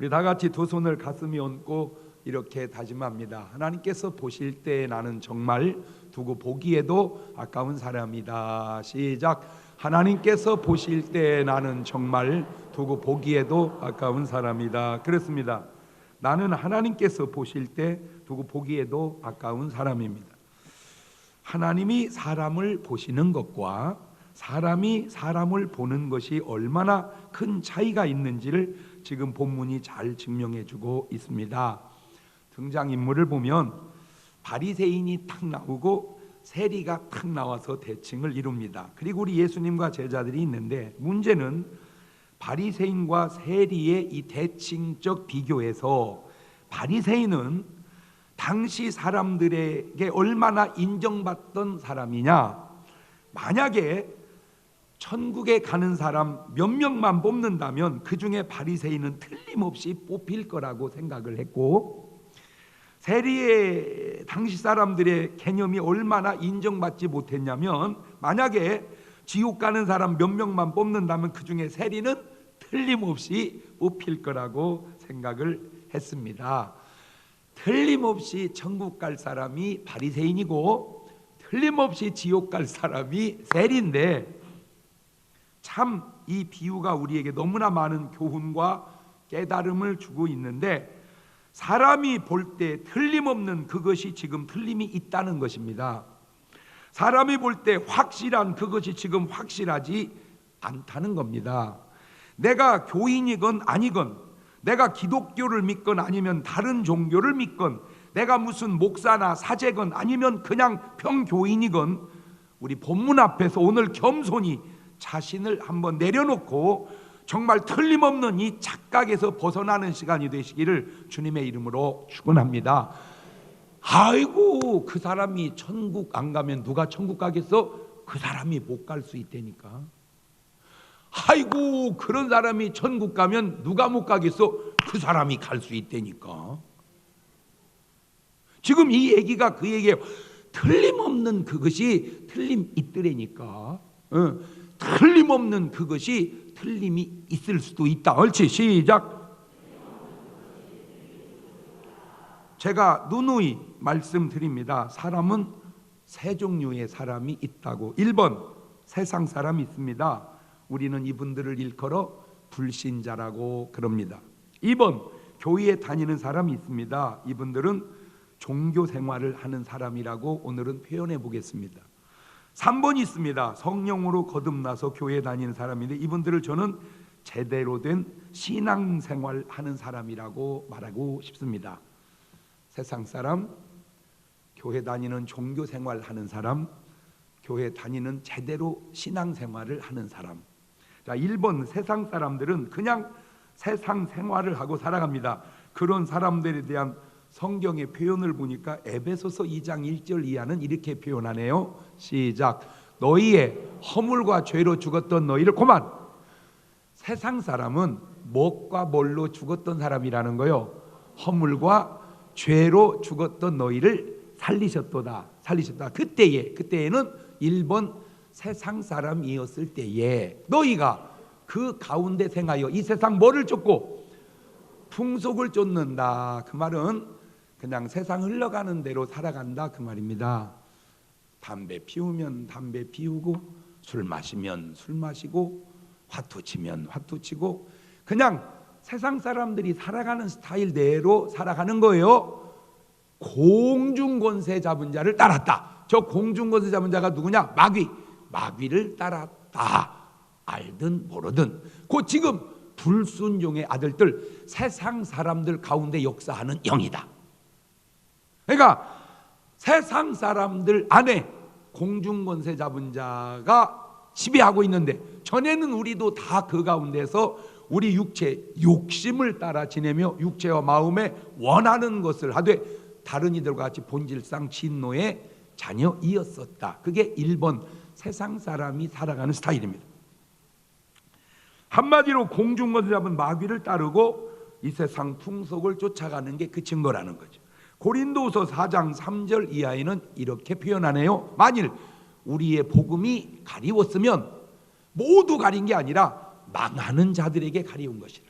우리 다 같이 두 손을 가슴에 얹고 이렇게 다짐합니다. 하나님께서 보실 때 나는 정말 두고 보기에도 아까운 사람이다. 시작. 하나님께서 보실 때 나는 정말 두고 보기에도 아까운 사람이다. 그렇습니다. 나는 하나님께서 보실 때 두고 보기에도 아까운 사람입니다. 하나님이 사람을 보시는 것과 사람이 사람을 보는 것이 얼마나 큰 차이가 있는지를 지금 본문이 잘 증명해 주고 있습니다. 등장인물을 보면 바리새인이 탁 나오고 세리가 탁 나와서 대칭을 이룹니다. 그리고 우리 예수님과 제자들이 있는데, 문제는 바리새인과 세리의 이 대칭적 비교에서 바리새인은 당시 사람들에게 얼마나 인정받던 사람이냐, 만약에 천국에 가는 사람 몇 명만 뽑는다면 그 중에 바리새인은 틀림없이 뽑힐 거라고 생각을 했고, 세리의 당시 사람들의 개념이 얼마나 인정받지 못했냐면, 만약에 지옥 가는 사람 몇 명만 뽑는다면 그 중에 세리는 틀림없이 뽑힐 거라고 생각을 했습니다. 틀림없이 천국 갈 사람이 바리새인이고 틀림없이 지옥 갈 사람이 세리인데, 참 이 비유가 우리에게 너무나 많은 교훈과 깨달음을 주고 있는데, 사람이 볼 때 틀림없는 그것이 지금 틀림이 있다는 것입니다. 사람이 볼 때 확실한 그것이 지금 확실하지 않다는 겁니다. 내가 교인이건 아니건, 내가 기독교를 믿건 아니면 다른 종교를 믿건, 내가 무슨 목사나 사제건 아니면 그냥 평교인이건, 우리 본문 앞에서 오늘 겸손히 자신을 한번 내려놓고 정말 틀림없는 이 착각에서 벗어나는 시간이 되시기를 주님의 이름으로 축원합니다. 아이고, 그 사람이 천국 안 가면 누가 천국 가겠어? 그 사람이 못 갈 수 있다니까. 아이고, 그런 사람이 천국 가면 누가 못 가겠어? 그 사람이 갈 수 있다니까. 지금 이 얘기가 그 얘기예요. 틀림없는 그것이 틀림 있더라니까. 틀림없는 그것이 틀림이 있을 수도 있다. 옳지, 시작. 제가 누누이 말씀드립니다. 사람은 세 종류의 사람이 있다고. 1번, 세상 사람이 있습니다. 우리는 이분들을 일컬어 불신자라고 그럽니다. 2번, 교회에 다니는 사람이 있습니다. 이분들은 종교 생활을 하는 사람이라고 오늘은 표현해 보겠습니다. 3번이 있습니다. 성령으로 거듭나서 교회에 다니는 사람인데, 이분들을 저는 제대로 된 신앙생활 하는 사람이라고 말하고 싶습니다. 세상 사람, 교회 다니는 종교생활 하는 사람, 교회 다니는 제대로 신앙생활을 하는 사람. 자, 1번 세상 사람들은 그냥 세상 생활을 하고 살아갑니다. 그런 사람들에 대한 성경의 표현을 보니까 에베소서 2장 1절 이하는 이렇게 표현하네요. 시작. 너희의 허물과 죄로 죽었던 너희를 고만. 세상 사람은 무엇과 뭘로 죽었던 사람이라는 거요? 허물과 죄로 죽었던 너희를 살리셨도다. 살리셨다. 그때에는 1번 세상 사람이었을 때에 너희가 그 가운데 생하여 이 세상 뭐를 쫓고 풍속을 쫓는다. 그 말은 그냥 세상 흘러가는 대로 살아간다 그 말입니다. 담배 피우면 담배 피우고, 술 마시면 술 마시고, 화투 치면 화투 치고, 그냥 세상 사람들이 살아가는 스타일대로 살아가는 거예요. 공중권세 잡은 자를 따랐다. 저 공중권세 잡은 자가 누구냐? 마귀를 따랐다. 알든 모르든. 그 지금 불순종의 아들들, 세상 사람들 가운데 역사하는 영이다. 그러니까 세상 사람들 안에 공중권세 잡은 자가 지배하고 있는데, 전에는 우리도 다 그 가운데서 우리 육체 욕심을 따라 지내며 육체와 마음에 원하는 것을 하되 다른 이들과 같이 본질상 진노의 자녀이었었다. 그게 1번 세상 사람이 살아가는 스타일입니다. 한마디로 공중권세 잡은 마귀를 따르고 이 세상 풍속을 쫓아가는 게 그 증거라는 거죠. 고린도서 4장 3절 이하에는 이렇게 표현하네요. 만일 우리의 복음이 가리웠으면, 모두 가린 게 아니라 망하는 자들에게 가리운 것이라.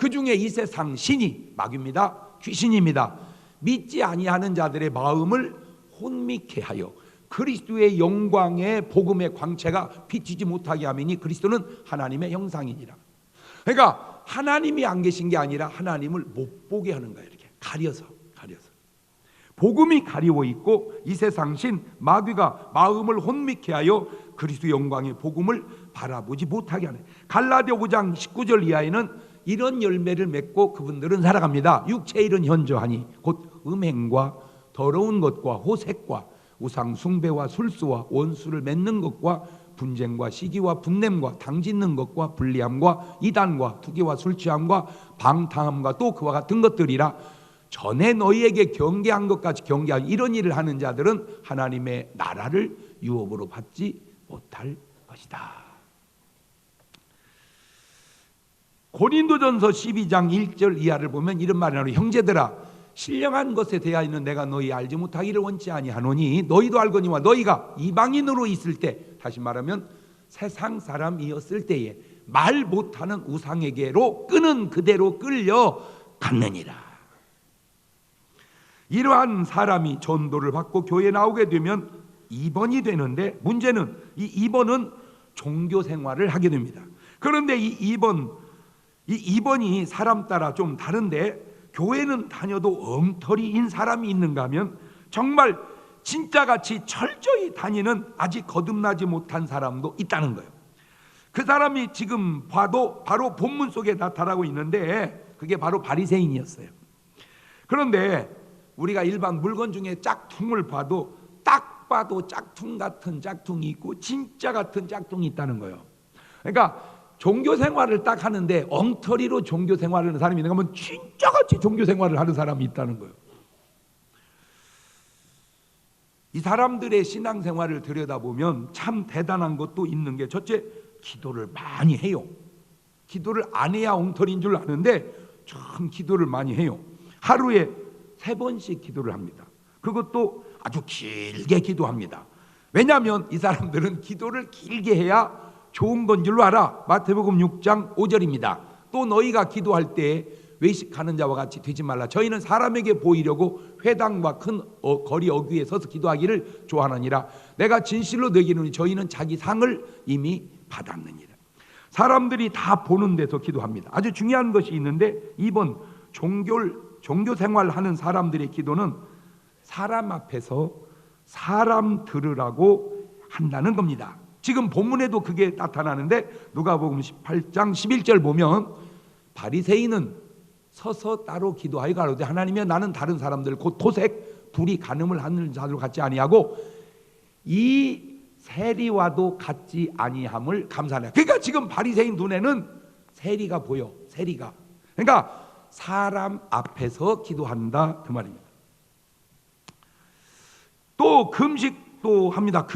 그 중에 이 세상 신이 마귀입니다. 귀신입니다. 믿지 아니하는 자들의 마음을 혼미케 하여 그리스도의 영광의 복음의 광채가 비치지 못하게 하미니 그리스도는 하나님의 형상이니라. 그러니까 하나님이 안 계신 게 아니라 하나님을 못 보게 하는 거예요. 이렇게 가려서 복음이 가리워 있고 이 세상 신 마귀가 마음을 혼미케 하여 그리스도 영광의 복음을 바라보지 못하게 하네. 갈라디아 5장 19절 이하에는 이런 열매를 맺고 그분들은 살아갑니다. 육체의 일은 현저하니 곧 음행과 더러운 것과 호색과 우상 숭배와 술수와 원수를 맺는 것과 분쟁과 시기와 분냄과 당짓는 것과 불리함과 이단과 투기와 술취함과 방탕함과 또 그와 같은 것들이라. 전에 너희에게 경계한 것 같이 경계한 이런 일을 하는 자들은 하나님의 나라를 유업으로 받지 못할 것이다. 고린도전서 12장 1절 이하를 보면 이런 말이 나오죠. 형제들아 신령한 것에 대하여는 내가 너희 알지 못하기를 원치 아니하노니 너희도 알거니와 너희가 이방인으로 있을 때, 다시 말하면 세상 사람이었을 때에 말 못하는 우상에게로 끄는 그대로 끌려갔느니라. 이러한 사람이 전도를 받고 교회에 나오게 되면 2번이 되는데, 문제는 이 2번은 종교 생활을 하게 됩니다. 그런데 이 2번이 사람 따라 좀 다른데, 교회는 다녀도 엉터리인 사람이 있는가 하면 정말 진짜같이 철저히 다니는 아직 거듭나지 못한 사람도 있다는 거예요. 그 사람이 지금 봐도 바로 본문 속에 나타나고 있는데 그게 바로 바리새인이었어요. 그런데 우리가 일반 물건 중에 짝퉁을 봐도 딱 봐도 짝퉁 같은 짝퉁이 있고 진짜 같은 짝퉁이 있다는 거예요. 그러니까 종교 생활을 딱 하는데 엉터리로 종교 생활을 하는 사람이 있는가 하면 진짜같이 종교 생활을 하는 사람이 있다는 거예요. 이 사람들의 신앙생활을 들여다보면 참 대단한 것도 있는 게, 첫째, 기도를 많이 해요. 기도를 안 해야 엉터리인 줄 아는데 참 기도를 많이 해요. 하루에 3번씩 기도를 합니다. 그것도 아주 길게 기도합니다. 왜냐하면 이 사람들은 기도를 길게 해야 좋은 건 줄로 알아. 마태복음 6장 5절입니다. 또 너희가 기도할 때 외식하는 자와 같이 되지 말라. 저희는 사람에게 보이려고 회당과 큰 거리 어귀에 서서 기도하기를 좋아하느니라. 내가 진실로 너희에게 이르노니 저희는 자기 상을 이미 받았느니라. 사람들이 다 보는 데서 기도합니다. 아주 중요한 것이 있는데, 이번 종교 생활하는 사람들의 기도는 사람 앞에서 사람 들으라고 한다는 겁니다. 지금 본문에도 그게 나타나는데, 누가복음 18장 11절 보면 바리새인은 서서 따로 기도하여 가로되 하나님이여 나는 다른 사람들 곧 토색 불이 간음을 하는 자들 같지 아니하고 이 세리와도 같지 아니함을 감사하네. 그러니까 지금 바리새인 눈에는 세리가 보여. 세리가. 그러니까 사람 앞에서 기도한다 그 말입니다. 또 금식도 합니다.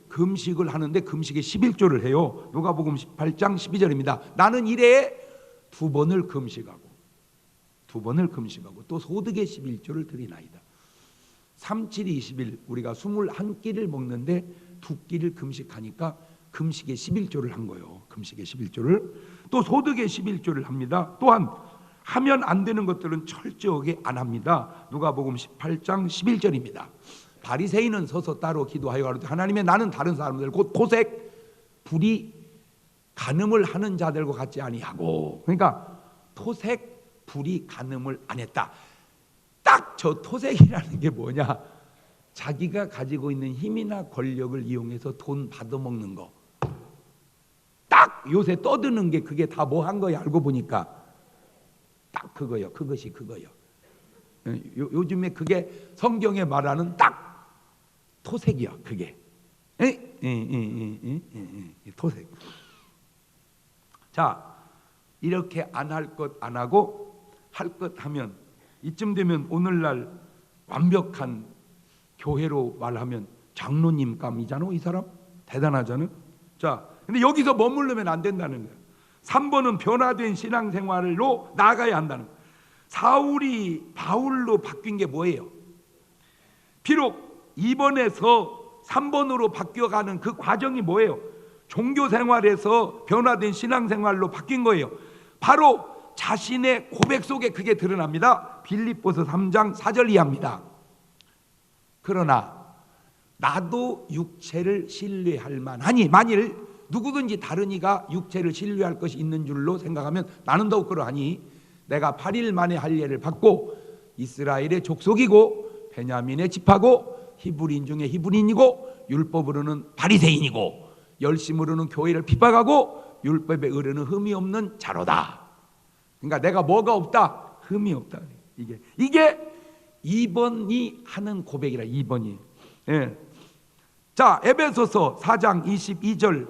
금식을 하는데 금식에 11조를 해요. 누가복음 18장 12절입니다. 나는 일에 2번을 금식하고 또 소득의 11조를 드리나이다. 3, 7, 20일 우리가 21끼를 먹는데 2끼를 금식하니까 금식의 11조를 한 거예요. 금식의 11조를. 또 소득의 11조를 합니다. 또한 하면 안 되는 것들은 철저하게 안 합니다. 누가복음 18장 11절입니다. 바리새인은 서서 따로 기도하여 가로되 하나님의 나는 다른 사람들 곧 토색 불이 간음을 하는 자들과 같지 아니하고. 그러니까 토색 불이 간음을 안 했다. 딱 저 토색이라는 게 뭐냐, 자기가 가지고 있는 힘이나 권력을 이용해서 돈 받아먹는 거. 딱 요새 떠드는 게 그게 다 뭐 한 거야. 알고 보니까 딱 그거요. 그것이 그거요. 요즘에 그게 성경에 말하는 딱 토색이야. 그게 토색. 자, 이렇게 안 할 것 안 하고 할 것 하면, 이쯤 되면 오늘날 완벽한 교회로 말하면 장로님 감이잖아. 이 사람 대단하잖아. 자, 근데 여기서 머무르면 안 된다는 거야. 3번은 변화된 신앙생활로 나아가야 한다는 거야. 사울이 바울로 바뀐 게 뭐예요? 비록 2번에서 3번으로 바뀌어가는 그 과정이 뭐예요? 종교생활에서 변화된 신앙생활로 바뀐 거예요. 바로 자신의 고백 속에 그게 드러납니다. 빌립보서 3장 4절 이하입니다. 그러나 나도 육체를 신뢰할 만하니, 만일 누구든지 다른 이가 육체를 신뢰할 것이 있는 줄로 생각하면 나는 더욱 그러하니, 내가 8일 만에 할례를 받고 이스라엘의 족속이고 베냐민의 집하고 히브리인 중에 히브리인이고 율법으로는 바리새인이고 열심으로는 교회를 핍박하고 율법에 의르는 흠이 없는 자로다. 그러니까 내가 뭐가 없다? 흠이 없다. 이게 2번이 하는 고백이라. 2번이. 예. 자, 에베소서 4장 22절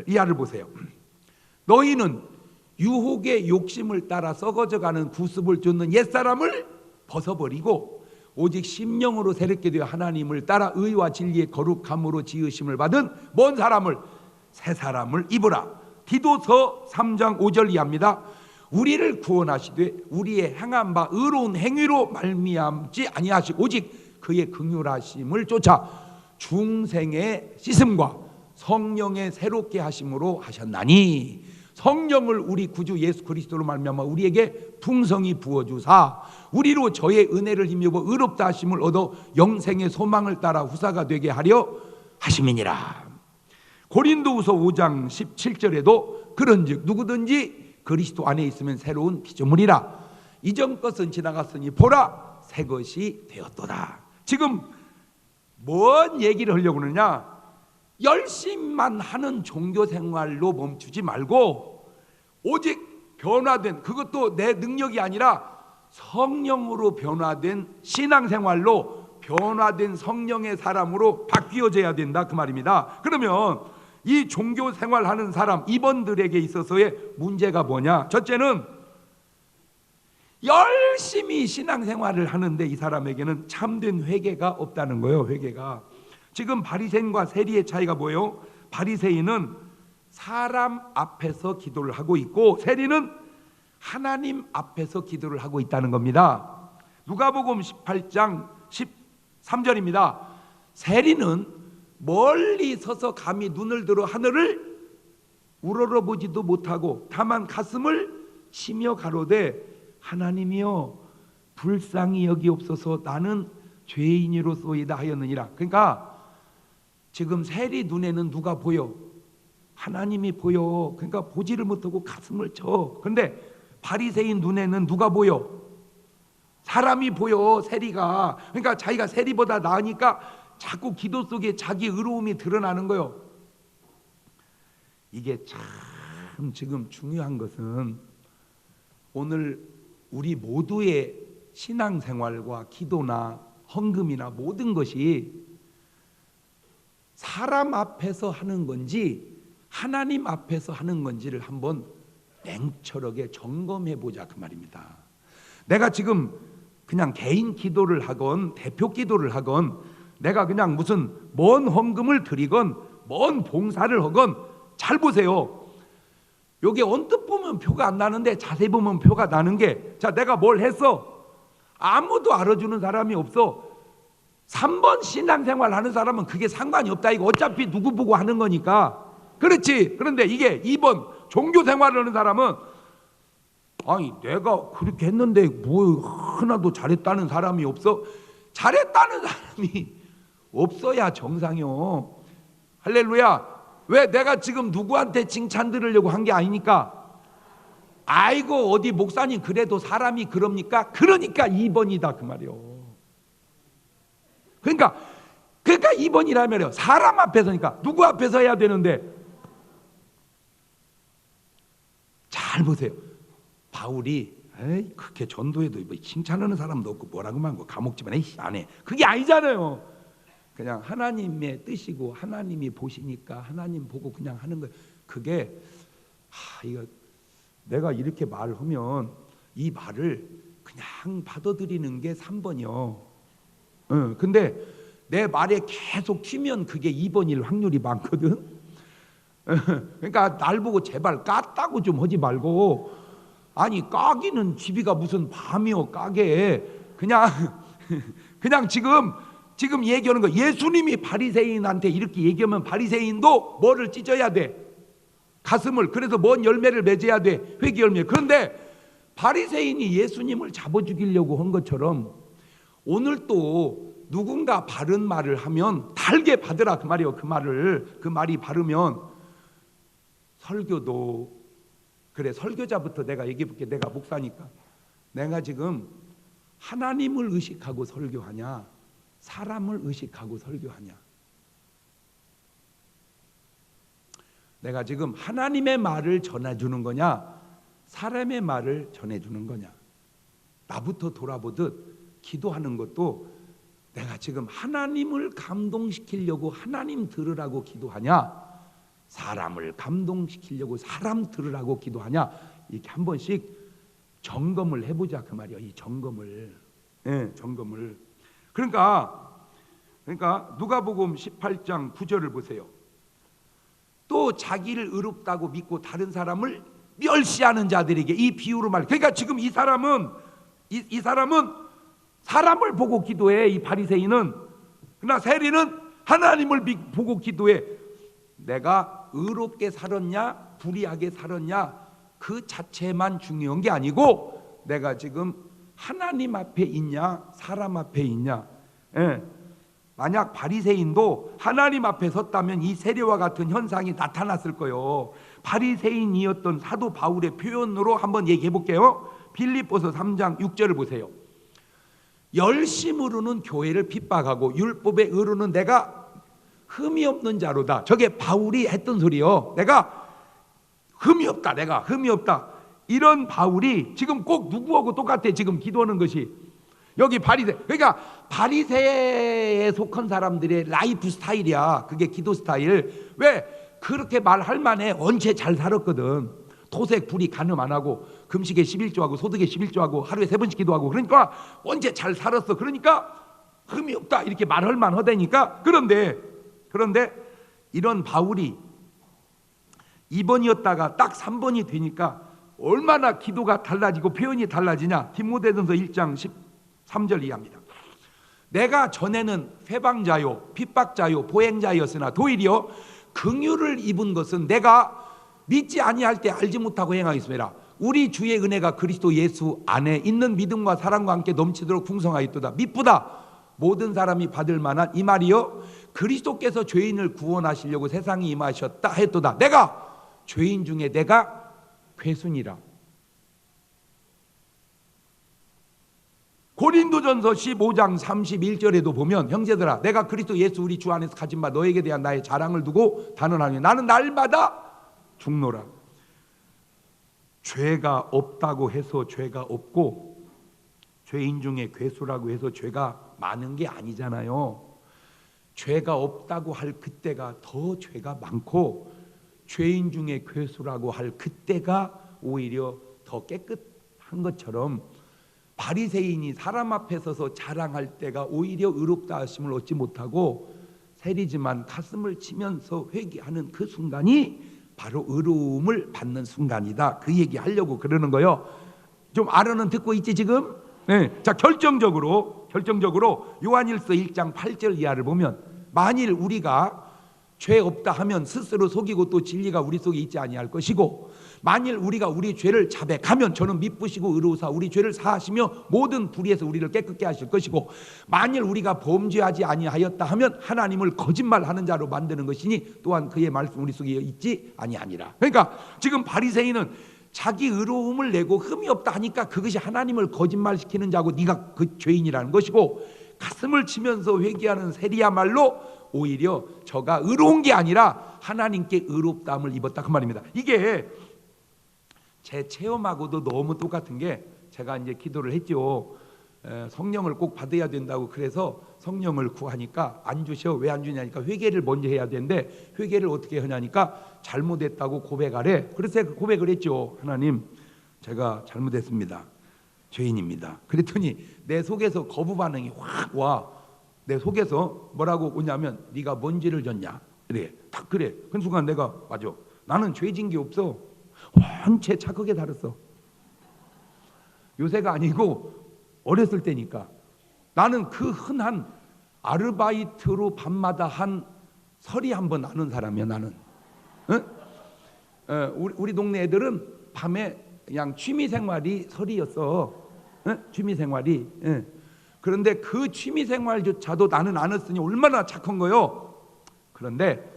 이하를 보세요. 너희는 유혹의 욕심을 따라 썩어져가는 구습을 쫓는 옛사람을 벗어버리고 오직 심령으로 새롭게 되어 하나님을 따라 의와 진리의 거룩함으로 지으심을 받은 뭔 사람을? 새 사람을 입으라. 디도서 3장 5절 이하입니다. 우리를 구원하시되 우리의 행한 바 의로운 행위로 말미암지 아니하시고 오직 그의 긍휼하심을 쫓아 중생의 씻음과 성령의 새롭게 하심으로 하셨나니, 성령을 우리 구주 예수 그리스도로 말미암아 우리에게 풍성히 부어주사 우리로 저의 은혜를 힘입어 의롭다 하심을 얻어 영생의 소망을 따라 후사가 되게 하려 하심이니라. 고린도후서 5장 17절에도 그런즉 누구든지 그리스도 안에 있으면 새로운 피조물이라. 이전 것은 지나갔으니 보라 새 것이 되었도다. 지금 뭔 얘기를 하려고 그러냐? 열심만 하는 종교 생활로 멈추지 말고 오직 변화된, 그것도 내 능력이 아니라 성령으로 변화된 신앙생활로 변화된 성령의 사람으로 바뀌어져야 된다, 그 말입니다. 그러면 이 종교 생활하는 사람, 이번들에게 있어서의 문제가 뭐냐? 첫째는 열심히 신앙생활을 하는데 이 사람에게는 참된 회개가 없다는 거예요. 회개가. 지금 바리새인과 세리의 차이가 뭐예요? 바리새인은 사람 앞에서 기도를 하고 있고 세리는 하나님 앞에서 기도를 하고 있다는 겁니다. 누가복음 18장 13절입니다. 세리는 멀리 서서 감히 눈을 들어 하늘을 우러러보지도 못하고 다만 가슴을 치며 가로되 하나님이여 불쌍히 여기옵소서 나는 죄인이로소이다 하였느니라. 그러니까 지금 세리 눈에는 누가 보여? 하나님이 보여. 그러니까 보지를 못하고 가슴을 쳐. 그런데 바리새인 눈에는 누가 보여? 사람이 보여. 세리가. 그러니까 자기가 세리보다 나으니까 자꾸 기도 속에 자기 의로움이 드러나는 거예요. 이게 참 지금 중요한 것은 오늘 우리 모두의 신앙생활과 기도나 헌금이나 모든 것이 사람 앞에서 하는 건지 하나님 앞에서 하는 건지를 한번 냉철하게 점검해 보자, 그 말입니다. 내가 지금 그냥 개인 기도를 하건 대표 기도를 하건 내가 그냥 무슨 먼 헌금을 드리건 먼 봉사를 하건 잘 보세요. 여기 언뜻 보면 표가 안 나는데 자세히 보면 표가 나는 게, 자, 내가 뭘 했어? 아무도 알아주는 사람이 없어. 3번 신앙생활 하는 사람은 그게 상관이 없다. 이거 어차피 누구 보고 하는 거니까. 그렇지. 그런데 이게 2번 종교생활을 하는 사람은 아니 내가 그렇게 했는데 뭐 하나도 잘했다는 사람이 없어. 잘했다는 사람이 없어야 정상이요. 할렐루야. 왜? 내가 지금 누구한테 칭찬 들으려고 한 게 아니니까. 아이고 어디 목사님 그래도 사람이 그럽니까? 그러니까 2번이다 그 말이요. 그러니까 2번이라면요. 사람 앞에서니까. 누구 앞에서 해야 되는데. 잘 보세요. 바울이 그렇게 전도해도 뭐 칭찬하는 사람도 없고 뭐라고만 하고 감옥집안에 안 해. 그게 아니잖아요. 그냥 하나님의 뜻이고 하나님이 보시니까 하나님 보고 그냥 하는 거예요. 그게 이거 내가 이렇게 말하면 이 말을 그냥 받아들이는 게 3번이요. 근데 내 말에 계속 튀면 그게 2번일 확률이 많거든. 그러니까 날 보고 제발 깠다고 좀 하지 말고, 아니 까기는 집이가 무슨 밤이요 까게. 그냥 지금 얘기하는 거. 예수님이 바리새인한테 이렇게 얘기하면 바리새인도 뭐를 찢어야 돼? 가슴을. 그래서 뭔 열매를 맺어야 돼? 회개 열매. 그런데 바리새인이 예수님을 잡아 죽이려고 한 것처럼 오늘 또 누군가 바른 말을 하면 달게 받으라 그 말이에요. 그 말이 바르면 설교도 그래. 설교자부터 내가 얘기해 볼게. 내가 목사니까. 내가 지금 하나님을 의식하고 설교하냐, 사람을 의식하고 설교하냐. 내가 지금 하나님의 말을 전해주는 거냐, 사람의 말을 전해주는 거냐. 나부터 돌아보듯 기도하는 것도 내가 지금 하나님을 감동시키려고 하나님 들으라고 기도하냐, 사람을 감동시키려고 사람 들으라고 기도하냐. 이렇게 한 번씩 점검을 해보자 그 말이야. 이 점검을. 예, 점검을. 그러니까 누가복음 18장 9절을 보세요. 또 자기를 의롭다고 믿고 다른 사람을 멸시하는 자들에게 이 비유로 말. 그러니까 지금 이 사람은 사람을 보고 기도해. 이 바리새인은. 그러나 세리는 하나님을 보고 기도해. 내가 의롭게 살았냐 불의하게 살았냐 그 자체만 중요한 게 아니고 내가 지금 하나님 앞에 있냐 사람 앞에 있냐. 예. 만약 바리새인도 하나님 앞에 섰다면 이 세리와 같은 현상이 나타났을 거예요. 바리새인이었던 사도 바울의 표현으로 한번 얘기해 볼게요. 빌립보서 3장 6절을 보세요. 열심으로는 교회를 핍박하고 율법의 의로는 내가 흠이 없는 자로다. 저게 바울이 했던 소리요. 내가 흠이 없다. 내가 흠이 없다. 이런 바울이 지금 꼭 누구하고 똑같아. 지금 기도하는 것이 여기 바리새. 그러니까 바리새에 속한 사람들의 라이프 스타일이야. 그게 기도 스타일. 왜 그렇게 말할 만해. 언제 잘 살았거든. 토색 불이 간음 안 하고 금식에 11조하고 소득에 11조하고 하루에 3번씩 기도하고. 그러니까 언제 잘 살았어. 그러니까 흠이 없다 이렇게 말할 만하다니까. 그런데 이런 바울이 2번이었다가 딱 3번이 되니까 얼마나 기도가 달라지고 표현이 달라지냐. 디모데전서 1장 13절 이하입니다. 내가 전에는 회방자요 핍박자요 보행자였으나 도리어 긍휼을 입은 것은 내가 믿지 아니할 때 알지 못하고 행하였습니다. 우리 주의 은혜가 그리스도 예수 안에 있는 믿음과 사랑과 함께 넘치도록 풍성하였도다. 미쁘다 모든 사람이 받을 만한 이 말이요 그리스도께서 죄인을 구원하시려고 세상에 임하셨다 했도다. 내가 죄인 중에 내가 괴순이라. 고린도전서 15장 31절에도 보면 형제들아 내가 그리스도 예수 우리 주 안에서 가진 바 너에게 대한 나의 자랑을 두고 단언하노니 나는 날마다 죽노라. 죄가 없다고 해서 죄가 없고 죄인 중에 괴수라고 해서 죄가 많은 게 아니잖아요. 죄가 없다고 할 그때가 더 죄가 많고 죄인 중에 괴수라고 할 그때가 오히려 더 깨끗한 것처럼 바리새인이 사람 앞에 서서 자랑할 때가 오히려 의롭다 하심을 얻지 못하고 세리지만 가슴을 치면서 회개하는 그 순간이 바로 의로움을 받는 순간이다. 그 얘기 하려고 그러는 거예요. 좀 알아는 듣고 있지 지금? 네. 자, 결정적으로 요한일서 1장 8절 이하를 보면 만일 우리가 죄 없다 하면 스스로 속이고 또 진리가 우리 속에 있지 아니할 것이고 만일 우리가 우리 죄를 자백하면 저는 미쁘시고 의로우사 우리 죄를 사하시며 모든 불의에서 우리를 깨끗게 하실 것이고 만일 우리가 범죄하지 아니하였다 하면 하나님을 거짓말하는 자로 만드는 것이니 또한 그의 말씀 우리 속에 있지 아니하니라. 그러니까 지금 바리새인은 자기 의로움을 내고 흠이 없다 하니까 그것이 하나님을 거짓말시키는 자고 네가 그 죄인이라는 것이고 가슴을 치면서 회개하는 세리야말로 오히려 저가 의로운 게 아니라 하나님께 의롭다함을 입었다 그 말입니다. 이게 제 체험하고도 너무 똑같은 게 제가 이제 기도를 했죠. 성령을 꼭 받아야 된다고 그래서 성령을 구하니까 안 주셔. 왜 안 주냐니까 회개를 먼저 해야 되는데 회개를 어떻게 하냐니까 잘못했다고 고백하래. 그래서 고백을 했죠. 하나님 제가 잘못했습니다. 죄인입니다. 그랬더니 내 속에서 거부 반응이 확 와. 내 속에서 뭐라고 오냐면 네가 뭔 죄를 졌냐. 그래. 딱 그래. 그 순간 내가 맞아. 나는 죄진 게 없어. 원체 착하게 살았어. 요새가 아니고 어렸을 때니까. 나는 그 흔한 아르바이트로 밤마다 한 설이 한번 나는 사람이야. 나는. 응? 우리 동네 애들은 밤에 그냥 취미 생활이 설이었어. 취미 생활이. 그런데 그 취미 생활조차도 나는 안 했으니 얼마나 착한 거요. 그런데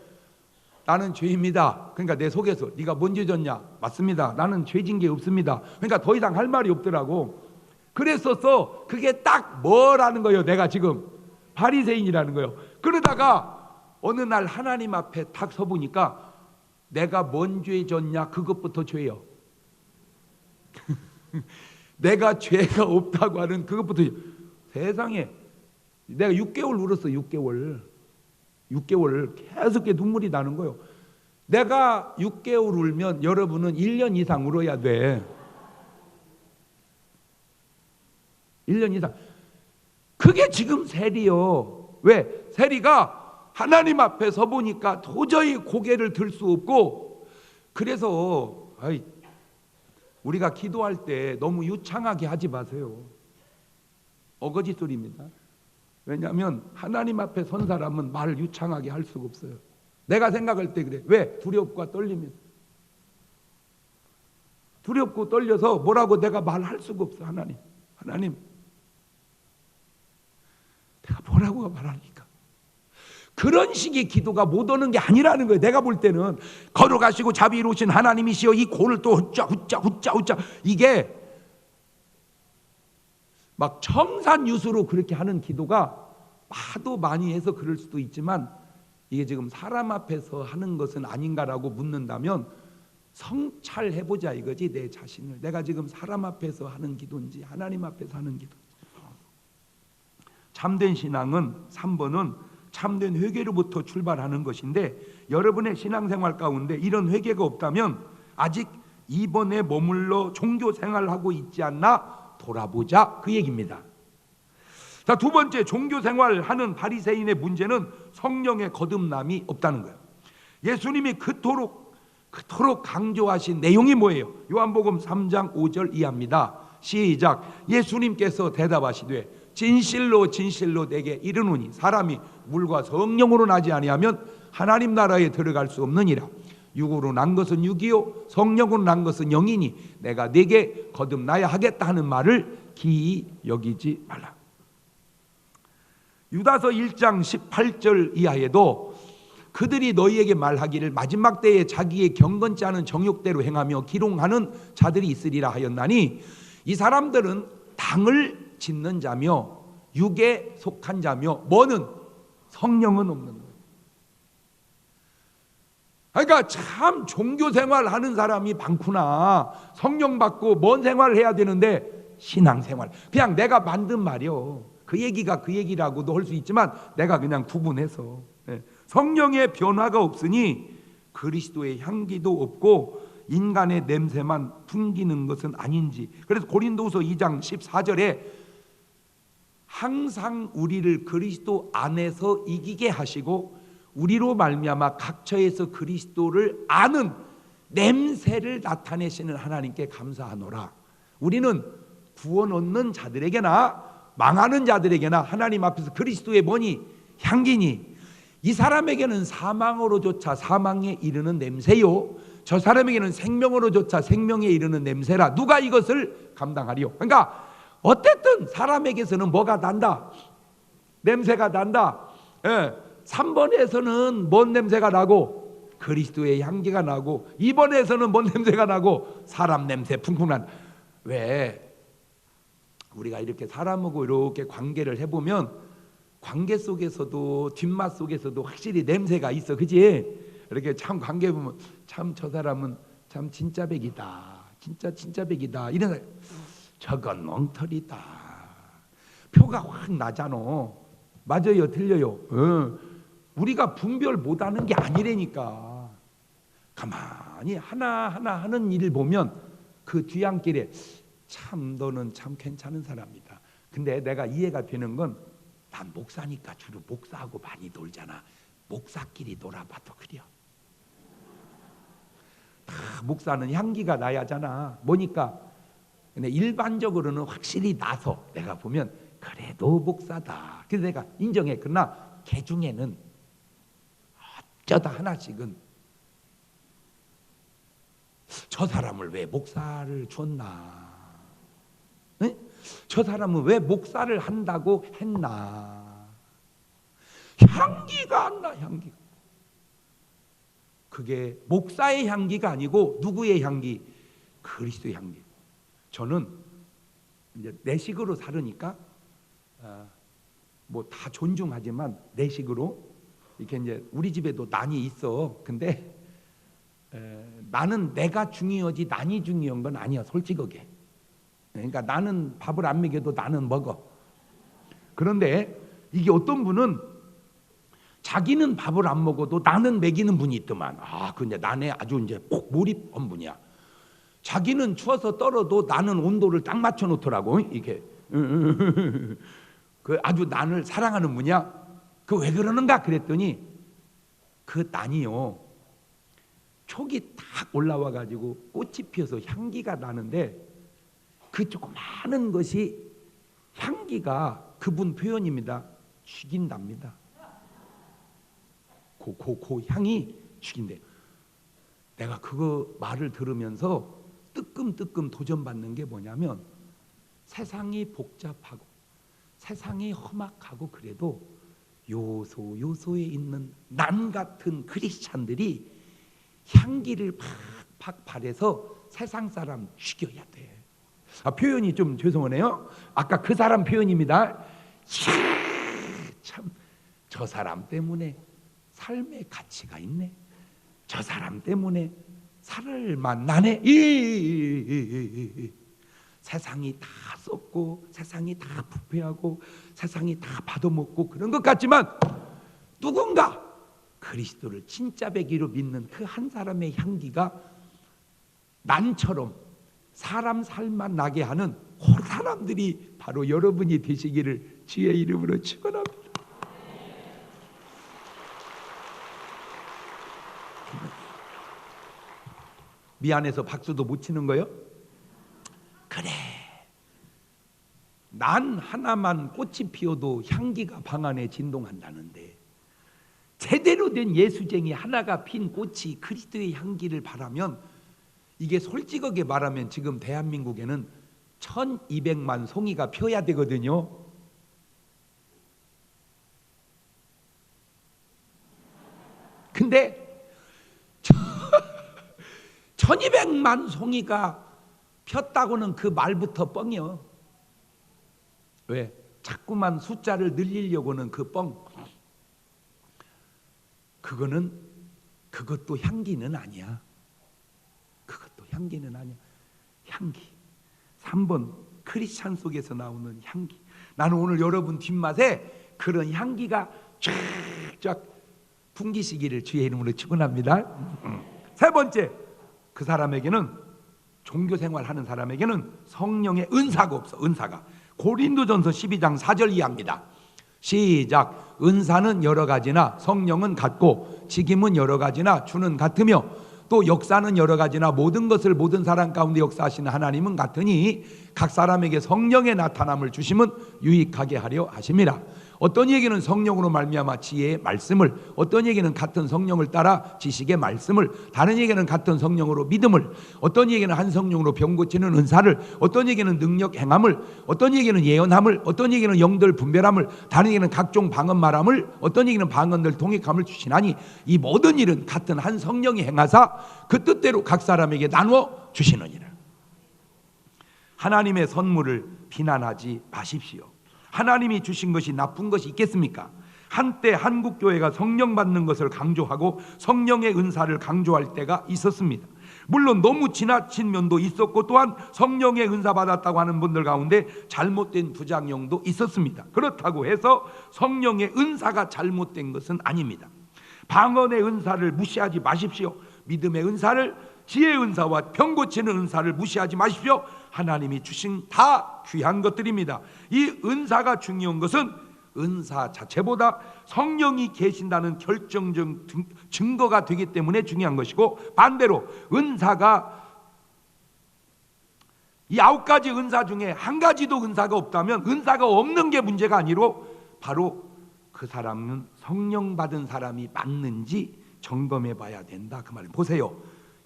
나는 죄입니다. 그러니까 내 속에서 네가 뭔 죄 졌냐? 맞습니다. 나는 죄진 게 없습니다. 그러니까 더 이상 할 말이 없더라고. 그랬었어. 그게 딱 뭐라는 거예요. 내가 지금 바리새인이라는 거예요. 그러다가 어느 날 하나님 앞에 딱 서보니까 내가 뭔 죄 졌냐? 그것부터 죄요. 내가 죄가 없다고 하는 그것부터. 세상에 내가 6개월 울었어. 6개월 계속 눈물이 나는 거예요. 내가 6개월 울면 여러분은 1년 이상 울어야 돼. 1년 이상. 그게 지금 세리요. 왜? 세리가 하나님 앞에 서보니까 도저히 고개를 들 수 없고, 그래서 우리가 기도할 때 너무 유창하게 하지 마세요. 어거지 소리입니다. 왜냐하면 하나님 앞에 선 사람은 말을 유창하게 할 수가 없어요. 내가 생각할 때 그래. 왜? 두렵고 떨리면. 두렵고 떨려서 뭐라고 내가 말할 수가 없어. 하나님 내가 뭐라고 말하니까. 그런 식의 기도가 못 오는 게 아니라는 거예요. 내가 볼 때는 걸어가시고 자비로우신 하나님이시여 이 골을 또 훗자 이게 막 청산유수로 그렇게 하는 기도가 하도 많이 해서 그럴 수도 있지만, 이게 지금 사람 앞에서 하는 것은 아닌가라고 묻는다면 성찰해보자 이거지. 내 자신을. 내가 지금 사람 앞에서 하는 기도인지 하나님 앞에서 하는 기도인지. 참된 신앙은 3번은 참된 회개로부터 출발하는 것인데, 여러분의 신앙생활 가운데 이런 회개가 없다면 아직 2번에 머물러 종교생활하고 있지 않나 돌아보자, 그 얘기입니다. 자, 두 번째, 종교생활하는 바리새인의 문제는 성령의 거듭남이 없다는 거예요. 예수님이 그토록 강조하신 내용이 뭐예요? 요한복음 3장 5절 이하입니다. 시작. 예수님께서 대답하시되 진실로 진실로 내게 이르노니 사람이 물과 성령으로 나지 아니하면 하나님 나라에 들어갈 수 없느니라. 육으로 난 것은 육이요 성령으로 난 것은 영이니 내가 네게 거듭나야 하겠다 하는 말을 기이 여기지 말라. 유다서 1장 18절 이하에도 그들이 너희에게 말하기를 마지막 때에 자기의 경건치 않은 정욕대로 행하며 기롱하는 자들이 있으리라 하였나니, 이 사람들은 당을 짓는 자며 육에 속한 자며 뭐는 성령은 없는 거예요. 그러니까 참 종교생활 하는 사람이 많구나. 성령 받고 뭔 생활을 해야 되는데 신앙생활. 그냥 내가 만든 말이요. 그 얘기가 그 얘기라고도 할 수 있지만 내가 그냥 구분해서. 성령의 변화가 없으니 그리스도의 향기도 없고 인간의 냄새만 풍기는 것은 아닌지. 그래서 고린도후서 2장 14절에 항상 우리를 그리스도 안에서 이기게 하시고 우리로 말미암아 각처에서 그리스도를 아는 냄새를 나타내시는 하나님께 감사하노라. 우리는 구원 얻는 자들에게나 망하는 자들에게나 하나님 앞에서 그리스도의 뭐니? 향기니. 이 사람에게는 사망으로조차 사망에 이르는 냄새요, 저 사람에게는 생명으로조차 생명에 이르는 냄새라. 누가 이것을 감당하리요? 그러니까 어쨌든 사람에게서는 뭐가 난다? 냄새가 난다. 3번에서는 뭔 냄새가 나고? 그리스도의 향기가 나고, 2번에서는 뭔 냄새가 나고? 사람 냄새 풍풍 난다. 왜? 우리가 이렇게 사람하고 이렇게 관계를 해보면 관계 속에서도 뒷맛 속에서도 확실히 냄새가 있어, 그지? 이렇게 참 관계 보면 참 저 사람은 참 진짜 백이다, 진짜 백이다, 이런, 저건 엉터리다, 표가 확 나잖아. 맞아요, 틀려요? 우리가 분별 못하는 게 아니라니까. 가만히 하나하나 하는 일을 보면 그 뒤안길에 참 너는 참 괜찮은 사람이다. 근데 내가 이해가 되는 건, 난 목사니까 주로 목사하고 많이 놀잖아. 목사끼리 놀아봐도 그래요. 다 목사는 향기가 나야잖아. 뭐니까. 근데 일반적으로는 확실히 나서 내가 보면 그래도 목사다. 그래서 내가 인정해. 그러나 개 중에는 어쩌다 하나씩은 저 사람을 왜 목사를 줬나? 네? 저 사람은 왜 목사를 한다고 했나? 향기가 안 나, 향기가. 그게 목사의 향기가 아니고 누구의 향기? 그리스도의 향기. 저는 이제 내 식으로 살으니까 뭐 다 존중하지만 내 식으로 이렇게 이제 우리 집에도 난이 있어. 근데 나는 내가 중요하지 난이 중요한 건 아니야, 솔직하게. 그러니까 나는 밥을 안 먹여도 나는 먹어. 그런데 이게 어떤 분은 자기는 밥을 안 먹어도 나는 먹이는 분이 있더만. 근데 나네 아주 이제 꼭 몰입한 분이야. 자기는 추워서 떨어도 나는 온도를 딱 맞춰 놓더라고. 이게 그 아주 나를 사랑하는 분이야. 그 왜 그러는가 그랬더니 그 난이요, 촉이 딱 올라와 가지고 꽃이 피어서 향기가 나는데 그 조그마한 것이 향기가 그분 표현입니다. 죽인답니다. 그 향이 죽인대. 내가 그거 말을 들으면서 뜨끔뜨끔 도전받는 게 뭐냐면, 세상이 복잡하고 세상이 험악하고 그래도 요소에 있는 난 같은 크리스찬들이 향기를 팍팍 발해서 세상 사람 죽여야 돼. 표현이 좀 죄송하네요. 아까 그 사람 표현입니다. 참, 저 사람 때문에 삶의 가치가 있네. 저 사람 때문에 살을 만나네. 세상이 다 썩고 세상이 다 부패하고 세상이 다 받아먹고 그런 것 같지만 누군가 그리스도를 진짜 배기로 믿는 그 한 사람의 향기가 난처럼 사람 살만 나게 하는 그 사람들이 바로 여러분이 되시기를 주의 이름으로 축원합니다. 미안해서 박수도 못 치는 거요? 그래, 난 하나만 꽃이 피어도 향기가 방 안에 진동한다는데, 제대로 된 예수쟁이 하나가 핀 꽃이 그리스도의 향기를 바라면, 이게 솔직하게 말하면 지금 대한민국에는 1200만 송이가 펴야 되거든요. 근데 1200만 송이가 폈다고는 그 말부터 뻥이요. 왜? 자꾸만 숫자를 늘리려고는 그 뻥. 그것도 향기는 아니야. 그것도 향기는 아니야. 향기. 3번 크리스찬 속에서 나오는 향기. 나는 오늘 여러분 뒷맛에 그런 향기가 쫙쫙 풍기시기를 주의 이름으로 축원합니다. 세 번째, 그 사람에게는, 종교생활 하는 사람에게는 성령의 은사가 없어. 은사가 고린도전서 12장 4절 이하입니다. 시작. 은사는 여러 가지나 성령은 같고 직임은 여러 가지나 주는 같으며 또 역사는 여러 가지나 모든 것을 모든 사람 가운데 역사하시는 하나님은 같으니 각 사람에게 성령의 나타남을 주심은 유익하게 하려 하심이라. 어떤 이에게는 성령으로 말미암아 지혜의 말씀을, 어떤 이에게는 같은 성령을 따라 지식의 말씀을, 다른 이에게는 같은 성령으로 믿음을, 어떤 이에게는 한 성령으로 병 고치는 은사를, 어떤 이에게는 능력 행함을, 어떤 이에게는 예언함을, 어떤 이에게는 영들 분별함을, 다른 이에게는 각종 방언 말함을, 어떤 이에게는 방언들 통역함을 주시나니 이 모든 일은 같은 한 성령이 행하사 그 뜻대로 각 사람에게 나누어 주시느니라. 하나님의 선물을 비난하지 마십시오. 하나님이 주신 것이 나쁜 것이 있겠습니까? 한때 한국교회가 성령 받는 것을 강조하고 성령의 은사를 강조할 때가 있었습니다. 물론 너무 지나친 면도 있었고, 또한 성령의 은사 받았다고 하는 분들 가운데 잘못된 부작용도 있었습니다. 그렇다고 해서 성령의 은사가 잘못된 것은 아닙니다. 방언의 은사를 무시하지 마십시오. 믿음의 은사를, 지혜의 은사와 병 고치는 은사를 무시하지 마십시오. 하나님이 주신 다 귀한 것들입니다. 이 은사가 중요한 것은 은사 자체보다 성령이 계신다는 결정적 증거가 되기 때문에 중요한 것이고, 반대로 은사가 이 9가지 은사 중에 한 가지도 은사가 없다면 은사가 없는 게 문제가 아니로 바로 그 사람은 성령 받은 사람이 맞는지 점검해 봐야 된다, 그 말이에요. 보세요.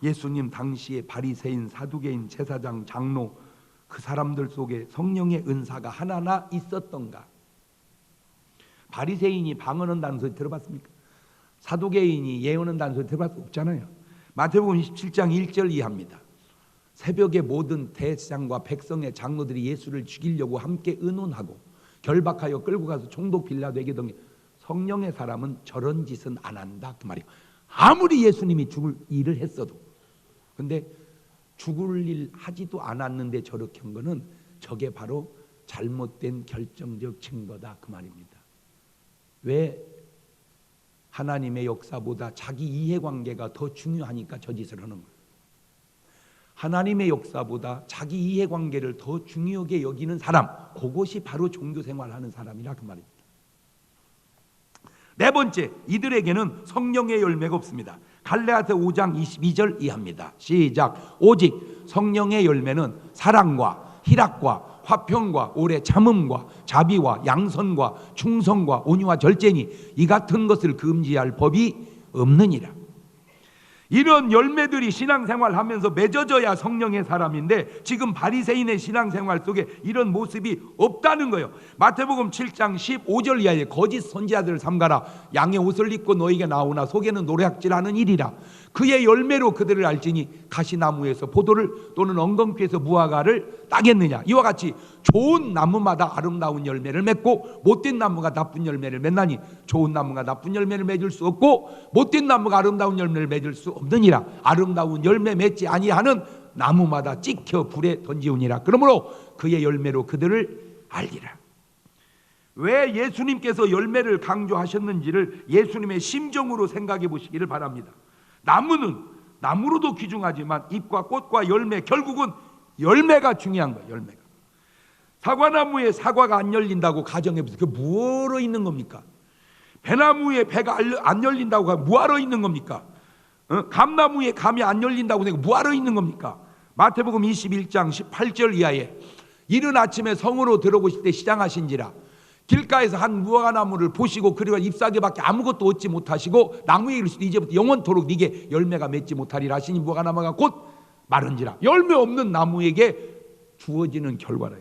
예수님 당시에 바리새인, 사두개인, 제사장, 장로 그 사람들 속에 성령의 은사가 하나나 있었던가? 바리새인이 방언한다는 소리 들어봤습니까? 사두개인이 예언한다는 소리 들어봤 수 없잖아요. 마태복음 27장 1절 이하입니다. 새벽에 모든 대장과 백성의 장로들이 예수를 죽이려고 함께 의논하고 결박하여 끌고 가서 총독 빌라도에게 던게, 성령의 사람은 저런 짓은 안 한다 그 말이에요. 아무리 예수님이 죽을 일을 했어도. 근데 죽을 일 하지도 않았는데 저렇게 한 거는 저게 바로 잘못된 결정적 증거다 그 말입니다. 왜? 하나님의 역사보다 자기 이해관계가 더 중요하니까 저 짓을 하는 거예요. 하나님의 역사보다 자기 이해관계를 더 중요하게 여기는 사람, 그것이 바로 종교생활하는 사람이라 그 말입니다. 네 번째, 이들에게는 성령의 열매가 없습니다. 갈라디아서 5장 22절 이하입니다. 시작. 오직 성령의 열매는 사랑과 희락과 화평과 오래 참음과 자비와 양선과 충성과 온유와 절제니 이 같은 것을 금지할 법이 없느니라. 이런 열매들이 신앙생활하면서 맺어져야 성령의 사람인데 지금 바리새인의 신앙생활 속에 이런 모습이 없다는 거예요. 마태복음 7장 15절 이하에 거짓 선지자들을 삼가라. 양의 옷을 입고 너에게 나오나 속에는 노략질하는 일이라. 그의 열매로 그들을 알지니 가시나무에서 포도를 또는 엉겅퀴에서 무화과를 따겠느냐. 이와 같이 좋은 나무마다 아름다운 열매를 맺고 못된 나무가 나쁜 열매를 맺나니 좋은 나무가 나쁜 열매를 맺을 수 없고 못된 나무가 아름다운 열매를 맺을 수 없느니라. 아름다운 열매 맺지 아니하는 나무마다 찍혀 불에 던지우니라. 그러므로 그의 열매로 그들을 알리라. 왜 예수님께서 열매를 강조하셨는지를 예수님의 심정으로 생각해 보시기를 바랍니다. 나무는 나무로도 귀중하지만 잎과 꽃과 열매, 결국은 열매가 중요한 거예요. 열매가. 사과나무에 사과가 안 열린다고 가정해 보세요. 그게 뭐하러 있는 겁니까? 배나무에 배가 안 열린다고 뭐하러 있는 겁니까? 감나무에 감이 안 열린다고 뭐하러 있는 겁니까? 마태복음 21장 18절 이하에 이른 아침에 성으로 들어오실 때 시장하신지라 길가에서 한 무화과나무를 보시고 그리고 잎사귀밖에 아무것도 얻지 못하시고 나무에 이르시되 이제부터 영원토록 네게 열매가 맺지 못하리라 하시니 무화과나무가 곧 마른지라. 열매 없는 나무에게 주어지는 결과라.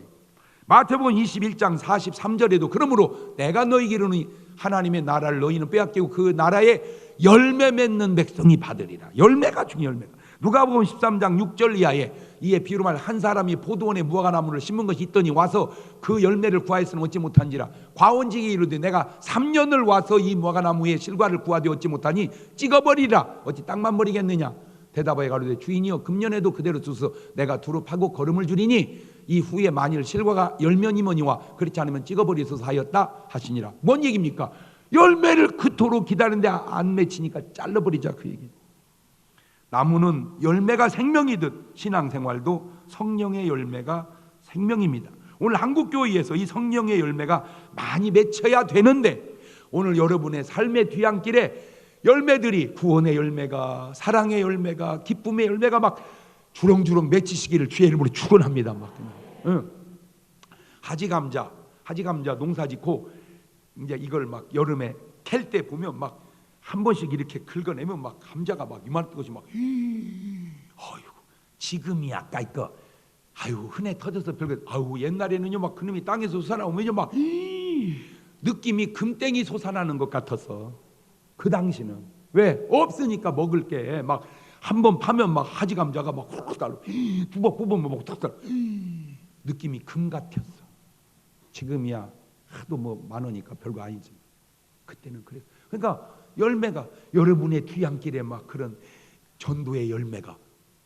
마태복음 21장 43절에도 그러므로 내가 너희에게 이르노니 하나님의 나라를 너희는 빼앗기고 그 나라에 열매 맺는 백성이 받으리라. 열매가 중요해. 열매가. 누가복음 13장 6절 이하에 이에 비유로 말 한 사람이 포도원에 무화과나무를 심은 것이 있더니 와서 그 열매를 구하였으나 얻지 못한지라. 과원직이 이르되 내가 3년을 와서 이 무화과나무의 실과를 구하되 얻지 못하니 찍어버리라. 어찌 땅만 버리겠느냐. 대답하여 가로되 주인이여 금년에도 그대로 두소 내가 두루 파고 거름을 주리니 이 후에 만일 실과가 열면이머니와 그렇지 않으면 찍어버리소서 하였다 하시니라. 뭔 얘기입니까? 열매를 그토록 기다리는데 안 맺히니까 잘라버리자 그 얘기. 나무는 열매가 생명이듯 신앙생활도 성령의 열매가 생명입니다. 오늘 한국교회에서 이 성령의 열매가 많이 맺혀야 되는데 오늘 여러분의 삶의 뒤안길에 열매들이 구원의 열매가 사랑의 열매가 기쁨의 열매가 막 주렁주렁 맺히시기를 주의 이름으로 축원합니다. 막 하지감자 농사 짓고 이제 이걸 막 여름에 캘 때 보면 막 한 번씩 이렇게 긁어내면 막 감자가 막 이만한 것이 막 아이고 지금이 아까 이거 아유 흔해 터져서 별거 아유 옛날에는요 막 그놈이 땅에서 솟아나오면요 막 느낌이 금땡이 솟아나는 것 같아서 그 당시는 왜 없으니까 먹을 게 막 한 번 파면 막 하지 감자가 막 후루룩 달로 두 번 뽑으면 막 툭 달로 느낌이 금 같았어. 지금이야 하도 뭐 많으니까 별거 아니지. 그때는 그래. 그러니까 열매가 여러분의 뒤안길에 막 그런 전도의 열매가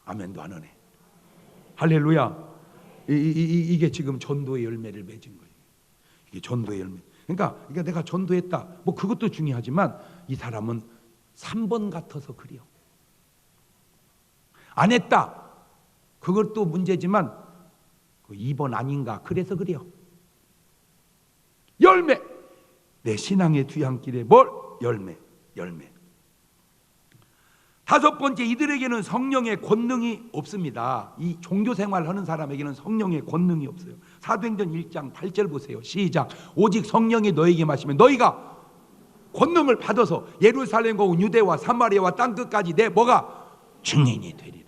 아멘도 안 하네. 할렐루야. 이게 지금 전도의 열매를 맺은 거예요. 이게 전도의 열매. 그러니까 내가 전도했다. 뭐 그것도 중요하지만 이 사람은 3번 같아서 그래요. 안 했다. 그것도 문제지만 2번 아닌가. 그래서 그래요. 열매. 내 신앙의 뒤안길에 뭘? 열매. 다섯 번째, 이들에게는 성령의 권능이 없습니다. 이 종교생활 하는 사람에게는 성령의 권능이 없어요. 사도행전 1장 8절 보세요. 시작. 오직 성령이 너에게 마시면 너희가 권능을 받아서 예루살렘과 유대와 사마리아와 땅끝까지 내 뭐가 증인이 되리.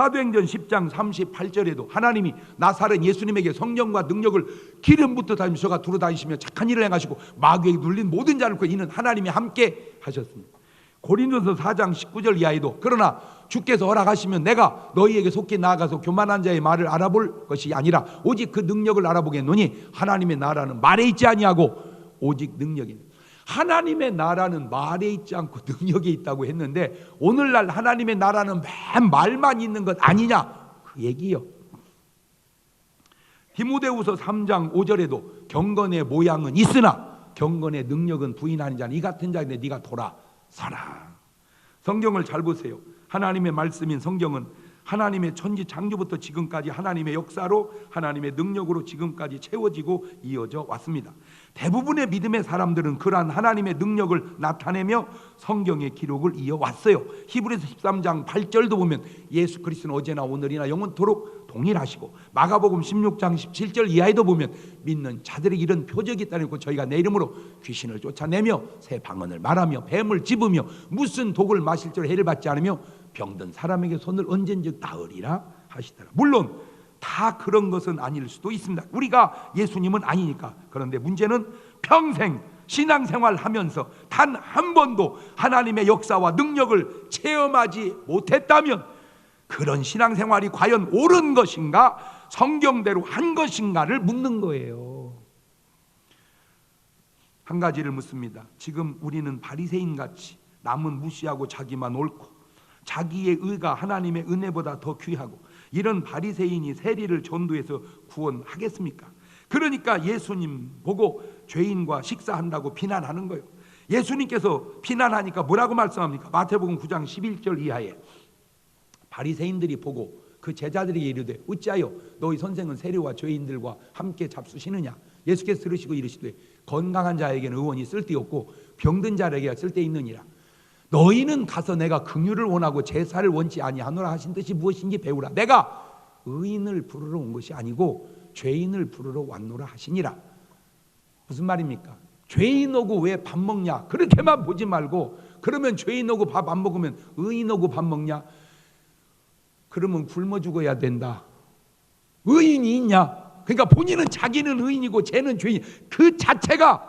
사도행전 10장 38절에도 하나님이 나사렛 예수님에게 성령과 능력을 기름 붓듯 하시며 저가 두루다니시며 착한 일을 행하시고 마귀에게 눌린 모든 자를 그 이는 하나님이 함께 하셨습니다. 고린도서 4장 19절 이하에도 그러나 주께서 허락하시면 내가 너희에게 속히 나아가서 교만한 자의 말을 알아볼 것이 아니라 오직 그 능력을 알아보겠노니 하나님의 나라는 말에 있지 아니하고 오직 능력이니. 하나님의 나라는 말에 있지 않고 능력이 있다고 했는데 오늘날 하나님의 나라는 맨 말만 있는 것 아니냐 그 얘기요. 디모데후서 3장 5절에도 경건의 모양은 있으나 경건의 능력은 부인하는 자는 이 같은 자인데 네가 돌아서라. 성경을 잘 보세요. 하나님의 말씀인 성경은 하나님의 천지 창조부터 지금까지 하나님의 역사로 하나님의 능력으로 지금까지 채워지고 이어져 왔습니다. 대부분의 믿음의 사람들은 그러한 하나님의 능력을 나타내며 성경의 기록을 이어왔어요. 히브리서 13장 8절도 보면 예수 그리스도는 어제나 오늘이나 영원토록 동일하시고, 마가복음 16장 17절 이하에도 보면 믿는 자들에게 이런 표적이 있다고 저희가 내 이름으로 귀신을 쫓아내며 새 방언을 말하며 뱀을 집으며 무슨 독을 마실 줄 해를 받지 않으며 병든 사람에게 손을 얹은즉 나으리라 하시더라. 물론 다 그런 것은 아닐 수도 있습니다. 우리가 예수님은 아니니까. 그런데 문제는 평생 신앙생활 하면서 단 한 번도 하나님의 역사와 능력을 체험하지 못했다면 그런 신앙생활이 과연 옳은 것인가, 성경대로 한 것인가를 묻는 거예요. 한 가지를 묻습니다. 지금 우리는 바리새인같이 남은 무시하고 자기만 옳고 자기의 의가 하나님의 은혜보다 더 귀하고 이런 바리새인이 세리를 전도해서 구원하겠습니까? 그러니까 예수님 보고 죄인과 식사한다고 비난하는 거예요. 예수님께서 비난하니까 뭐라고 말씀합니까? 마태복음 9장 11절 이하에 바리새인들이 보고 그 제자들에게 이르되 어찌하여 너희 선생은 세리와 죄인들과 함께 잡수시느냐? 예수께서 들으시고 이르시되 건강한 자에게는 의원이 쓸데없고 병든 자에게 쓸데있느니라. 너희는 가서 내가 긍휼을 원하고 제사를 원치 아니하노라 하신 뜻이 무엇인지 배우라. 내가 의인을 부르러 온 것이 아니고 죄인을 부르러 왔노라 하시니라. 무슨 말입니까? 죄인 오고 왜 밥 먹냐? 그렇게만 보지 말고, 그러면 죄인 오고 밥 안 먹으면 의인 오고 밥 먹냐? 그러면 굶어 죽어야 된다. 의인이 있냐? 그러니까 본인은 자기는 의인이고 쟤는 죄인. 그 자체가,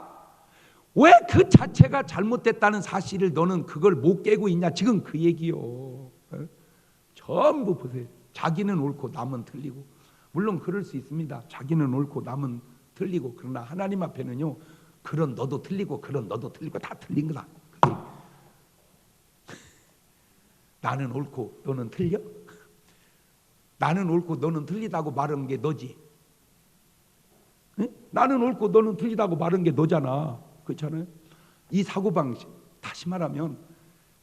왜 그 자체가 잘못됐다는 사실을 너는 그걸 못 깨고 있냐? 지금 그 얘기요. 전부 보세요. 자기는 옳고 남은 틀리고. 물론 그럴 수 있습니다. 자기는 옳고 남은 틀리고. 그러나 하나님 앞에는요, 그런 너도 틀리고 그런 너도 틀리고 다 틀린 거다. 나는 옳고 너는 틀려? 나는 옳고 너는 틀리다고 말하는 게 너지. 응? 나는 옳고 너는 틀리다고 말하는 게 너잖아. 그렇잖아요. 이 사고방식, 다시 말하면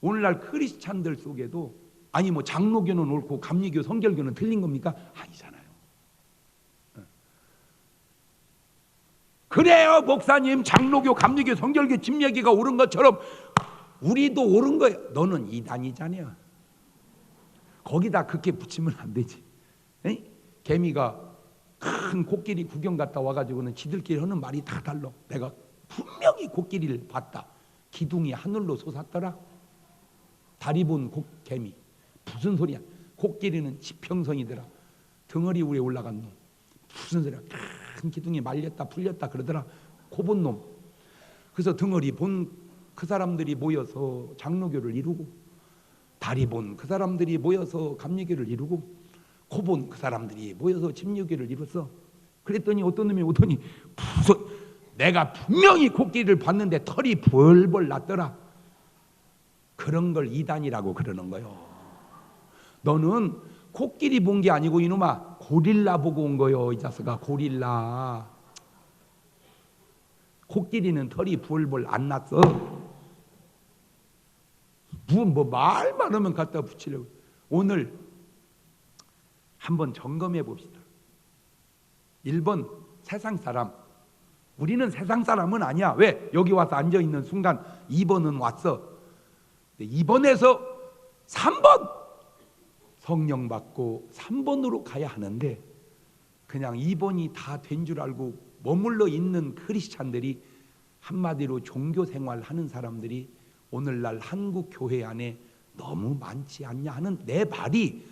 오늘날 크리스찬들 속에도 아니 뭐 장로교는 옳고 감리교 성결교는 틀린 겁니까? 아니잖아요. 그래요 목사님, 장로교 감리교 성결교 집 얘기가 옳은 것처럼 우리도 옳은 거예요. 너는 이단이잖아요. 거기다 그렇게 붙이면 안 되지. 에이? 개미가 큰 코끼리 구경 갔다 와가지고는 지들끼리 하는 말이 다 달라. 내가 분명히 코끼리를 봤다. 기둥이 하늘로 솟았더라. 다리 본 개미. 무슨 소리야? 코끼리는 지평선이더라. 덩어리 위에 올라간 놈. 무슨 소리야? 큰 기둥이 말렸다 풀렸다 그러더라. 코 본 놈. 그래서 덩어리 본 그 사람들이 모여서 장로교를 이루고, 다리 본 그 사람들이 모여서 감리교를 이루고, 코 본 그 사람들이 모여서 침례교를 이뤘어. 그랬더니 어떤 놈이 오더니 내가 분명히 코끼리를 봤는데 털이 벌벌 났더라. 그런 걸 이단이라고 그러는 거요. 너는 코끼리 본 게 아니고 이놈아 고릴라 보고 온 거요. 이 자식아, 고릴라. 코끼리는 털이 벌벌 안 났어. 뭐 말만 하면 갖다 붙이려고. 오늘 한번 점검해 봅시다. 1번 세상 사람. 우리는 세상 사람은 아니야. 왜? 여기 와서 앉아있는 순간 2번은 왔어. 2번에서 3번 성령 받고 3번으로 가야 하는데 그냥 2번이 다 된 줄 알고 머물러 있는 크리스찬들이, 한마디로 종교 생활하는 사람들이 오늘날 한국 교회 안에 너무 많지 않냐 하는 내 말이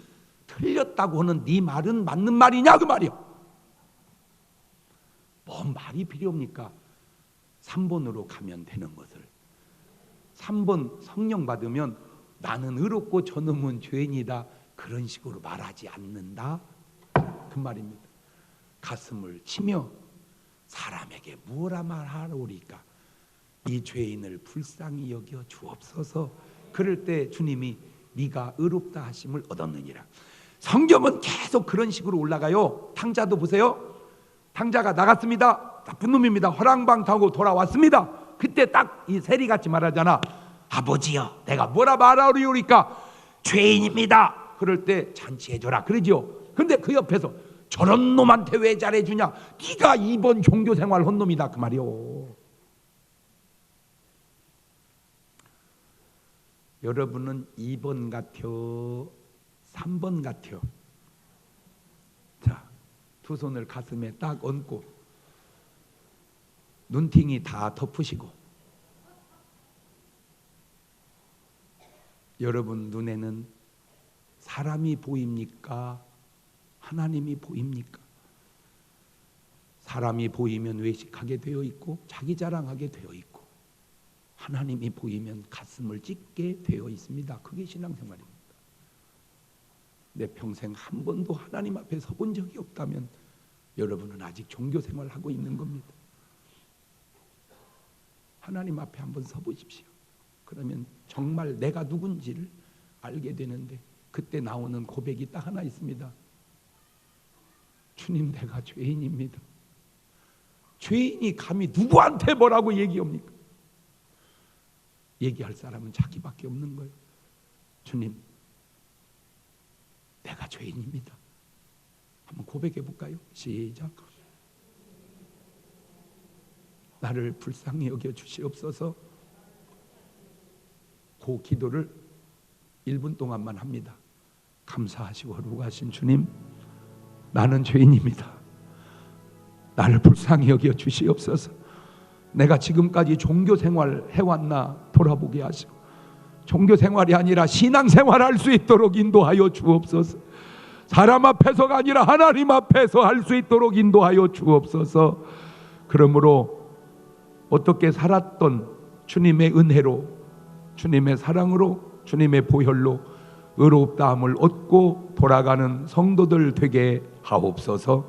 틀렸다고 하는 네 말은 맞는 말이냐 그 말이야. 뭔 말이 필요합니까? 3번으로 가면 되는 것을 3번 성령 받으면 나는 의롭고 저놈은 죄인이다 그런 식으로 말하지 않는다 그 말입니다. 가슴을 치며 사람에게 무엇라 말하오리까 이 죄인을 불쌍히 여겨 주옵소서. 그럴 때 주님이 네가 의롭다 하심을 얻었느니라. 성경은 계속 그런 식으로 올라가요. 탕자도 보세요. 탕자가 나갔습니다. 나쁜 놈입니다. 허랑방탕하고 돌아왔습니다. 그때 딱 이 세리같이 말하잖아. 아버지여 내가 뭐라 말하오리오니까 죄인입니다. 그럴 때 잔치해줘라 그러죠. 근데 그 옆에서 저런 놈한테 왜 잘해주냐 네가 이번 종교생활 한 놈이다 그 말이요. 여러분은 2번 같아요 3번 같아요? 자, 두 손을 가슴에 딱 얹고 눈팅이 다 덮으시고 여러분 눈에는 사람이 보입니까? 하나님이 보입니까? 사람이 보이면 외식하게 되어 있고 자기 자랑하게 되어 있고 하나님이 보이면 가슴을 찢게 되어 있습니다. 그게 신앙생활입니다. 내 평생 한 번도 하나님 앞에 서본 적이 없다면 여러분은 아직 종교생활을 하고 있는 겁니다. 하나님 앞에 한번 서보십시오. 그러면 정말 내가 누군지를 알게 되는데 그때 나오는 고백이 딱 하나 있습니다. 주님 내가 죄인입니다. 죄인이 감히 누구한테 뭐라고 얘기합니까? 얘기할 사람은 자기밖에 없는 거예요. 주님 내가 죄인입니다. 한번 고백해 볼까요? 시작. 나를 불쌍히 여겨 주시옵소서. 그 기도를 1분 동안만 합니다. 감사하시고 거룩하신 주님 나는 죄인입니다. 나를 불쌍히 여겨 주시옵소서. 내가 지금까지 종교생활 해왔나 돌아보게 하시고 종교생활이 아니라 신앙생활 할 수 있도록 인도하여 주옵소서. 사람 앞에서가 아니라 하나님 앞에서 할 수 있도록 인도하여 주옵소서. 그러므로 어떻게 살았던 주님의 은혜로 주님의 사랑으로 주님의 보혈로 의롭다함을 얻고 돌아가는 성도들 되게 하옵소서.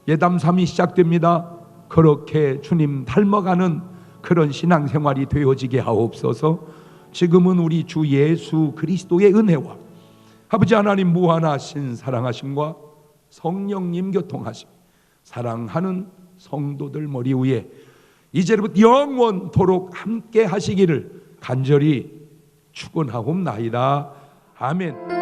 예담3이 시작됩니다. 그렇게 주님 닮아가는 그런 신앙생활이 되어지게 하옵소서. 지금은 우리 주 예수 그리스도의 은혜와 아버지 하나님 무한하신 사랑하심과 성령님 교통하심 사랑하는 성도들 머리 위에 이제부터 영원토록 함께 하시기를 간절히 축원하옵나이다. 아멘.